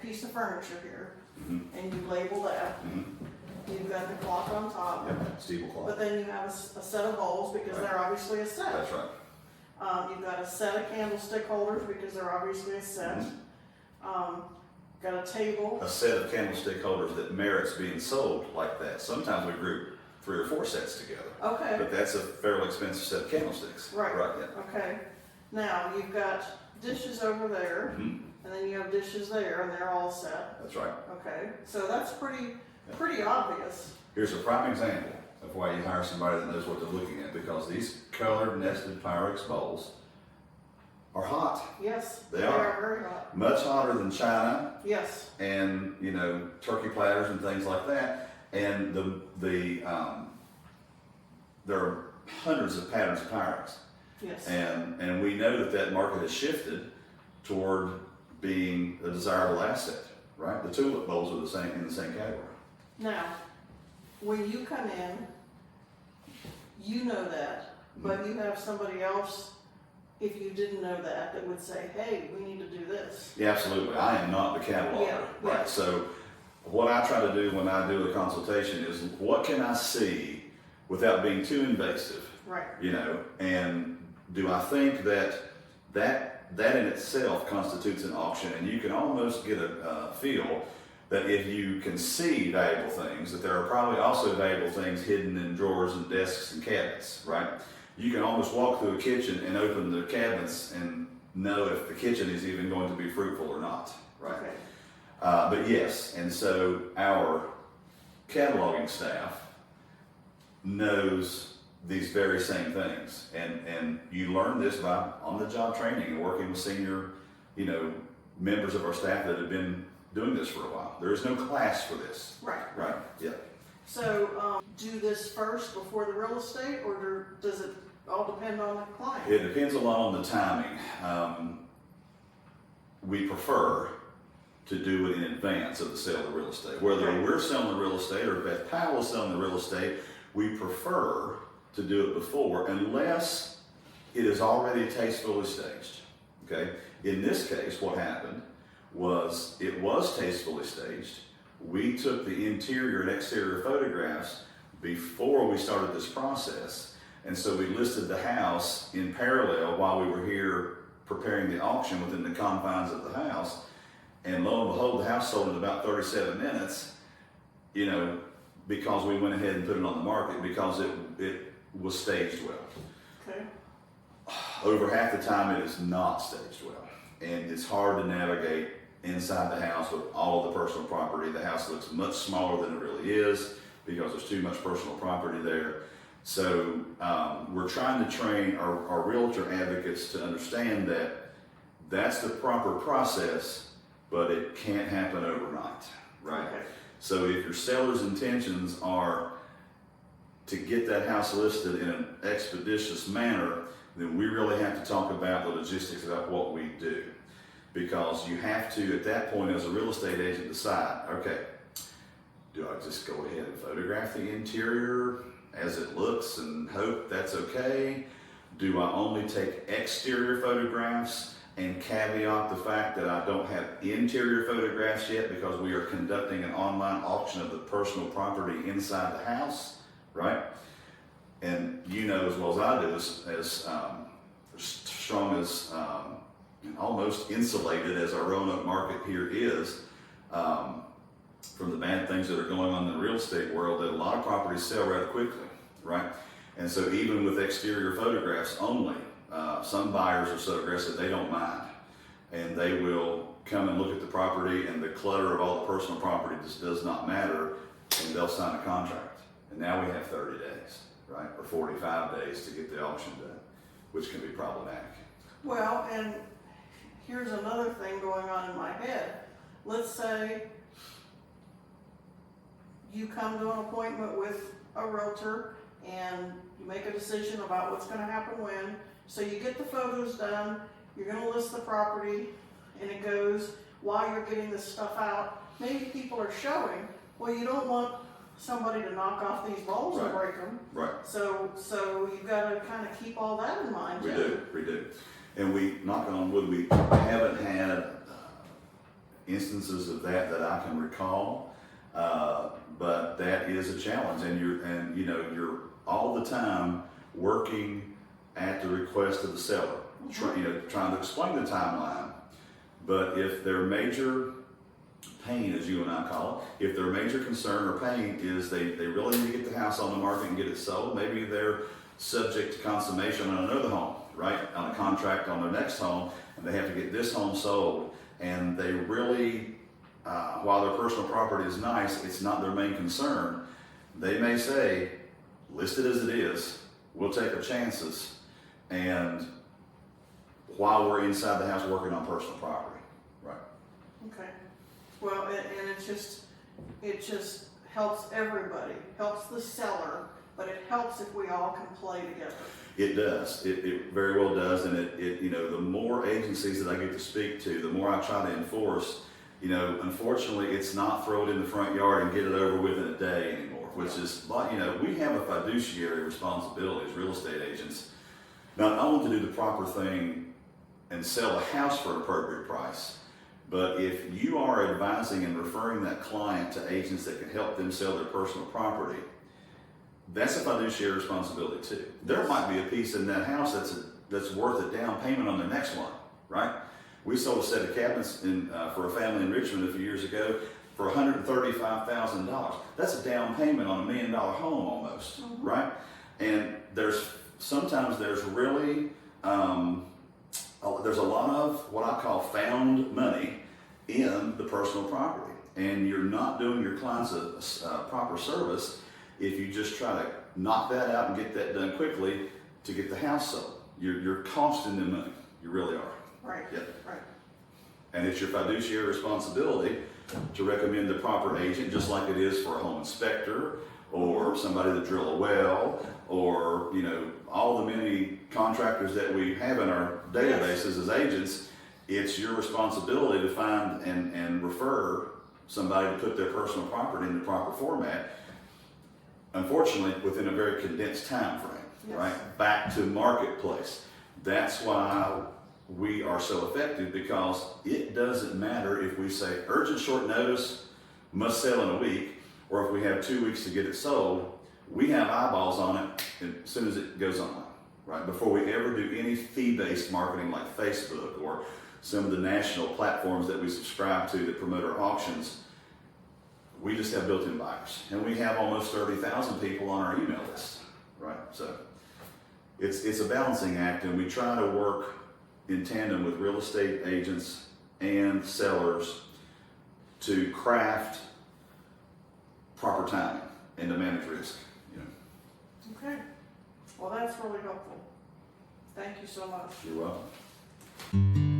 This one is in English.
piece of furniture here, and you label that. You've got the clock on top. Yep, steeple clock. But then you have a set of bowls because Right. they're obviously a set. That's right. You've got a set of candlestick holders because they're obviously a set. Got a table. A set of candlestick holders that merits being sold like that. Sometimes we group 3 or 4 sets together. Okay. But that's a fairly expensive set of candlesticks. Right. Right, yeah. Okay. Now you've got dishes over there, and then you have dishes there, and they're all set. That's right. Okay. So that's pretty obvious. Here's a prime example of why you hire somebody that knows what they're looking at, because these colored nested Pyrex bowls are hot. Yes. They are. very hot. Much hotter than China Yes. and, you know, turkey platters and things like that. And there are hundreds of patterns of Pyrex. Yes. And we know that market has shifted toward being a desirable asset, right? The tulip bowls are in the same category. Now, when you come in, you know that, but you have somebody else, if you didn't know that would say, hey, we need to do this. Yeah, absolutely. I am not the cataloger, Yeah, right? yeah. So what I try to do when I do a consultation is what can I see without being too invasive, Right. you know? And do I think that in itself constitutes an auction? And you can almost get a feel that if you can see valuable things, that there are probably also valuable things hidden in drawers and desks and cabinets, right? You can almost walk through a kitchen and open the cabinets and know if the kitchen is even going to be fruitful or not, right? Okay. But yes, and so our cataloging staff knows these very same things, and you learn this by on-the-job training and working with senior, you know, members of our staff that have been doing this for a while. There is no class for this. Right. Right. Yeah. So, do this first before the real estate, or does it all depend on the client? It depends a lot on the timing. We prefer to do it in advance of the sale of the real estate. Whether Right. we're selling the real estate or Beth Powell is selling the real estate, we prefer to do it before, unless it is already tastefully staged. Okay. In this case, what happened was it was tastefully staged. We took the interior and exterior photographs before we started this process, and so we listed the house in parallel while we were here preparing the auction within the confines of the house. And lo and behold, the house sold in about 37 minutes, you know, because we went ahead and put it on the market because it was staged well. Okay. Over half the time it is not staged well, and it's hard to navigate inside the house with all of the personal property. The house looks much smaller than it really is because there's too much personal property there. So we're trying to train our realtor advocates to understand that that's the proper process, but it can't happen overnight, right? Okay. So if your seller's intentions are to get that house listed in an expeditious manner, then we really have to talk about the logistics about what we do. Because you have to, at that point, as a real estate agent, decide, okay, do I just go ahead and photograph the interior as it looks and hope that's okay? Do I only take exterior photographs and caveat the fact that I don't have interior photographs yet because we are conducting an online auction of the personal property inside the house, right? And you know as well as I do, as strong as and almost insulated as our Roanoke market here is from the bad things that are going on in the real estate world, that a lot of properties sell rather quickly, right? And so even with exterior photographs only, some buyers are so aggressive they don't mind, and they will come and look at the property, and the clutter of all the personal property just does not matter, and they'll sign a contract. And now we have 30 days, right, or 45 days to get the auction done, which can be problematic. Well, and here's another thing going on in my head. Let's say you come to an appointment with a realtor and you make a decision about what's going to happen when. So you get the photos done, you're going to list the property, and it goes while you're getting this stuff out. Maybe people are showing. Well, you don't want somebody to knock off these bowls and break them. Right. So you've got to kind of keep all that in mind. We do. And we, knock on wood, we haven't had instances of that I can recall, but that is a challenge, and you're all the time working at the request of the seller, trying to explain the timeline. But if their major pain, as you and I call it, if their major concern or pain is they really need to get the house on the market and get it sold, maybe they're subject to consummation on another home, right? On a contract on their next home, and they have to get this home sold, and they really, while their personal property is nice, it's not their main concern. They may say, listed as it is, we'll take our chances, and while we're inside the house working on personal property, right? Okay. Well, and it just helps everybody, helps the seller, but it helps if we all can play together. It does. It very well does, and the more agencies that I get to speak to, the more I try to enforce. Unfortunately, it's not throw it in the front yard and get it over with in a day anymore. Which is, we have a fiduciary responsibility as real estate agents, not only to do the proper thing and sell the house for an appropriate price, but if you are advising and referring that client to agents that can help them sell their personal property, that's a fiduciary responsibility too. There might be a piece in that house that's worth a down payment on the next one, right? We sold a set of cabinets for a family in Richmond a few years ago for $135,000. That's a down payment on $1 million home almost, right? And sometimes there's really there's a lot of what I call found money in the personal property, and you're not doing your clients a proper service if you just try to knock that out and get that done quickly to get the house sold. You're costing them money. You really are. Right. Yep. Right. And it's your fiduciary responsibility to recommend the proper agent, just like it is for a home inspector or somebody to drill a well, or all the many contractors that we have in our databases as agents. It's your responsibility to find and refer somebody to put their personal property in the proper format, unfortunately within a very condensed time frame, right? Back to marketplace. That's why we are so effective, because it doesn't matter if we say urgent short notice, must sell in a week, or if we have 2 weeks to get it sold. We have eyeballs on it as soon as it goes online, right? Before we ever do any fee-based marketing like Facebook or some of the national platforms that we subscribe to that promote our auctions, we just have built-in buyers. And we have almost 30,000 people on our email list, right? So it's a balancing act, and we try to work in tandem with real estate agents and sellers to craft proper timing and to manage risk. Okay. Well, that's really helpful. Thank you so much. You're welcome.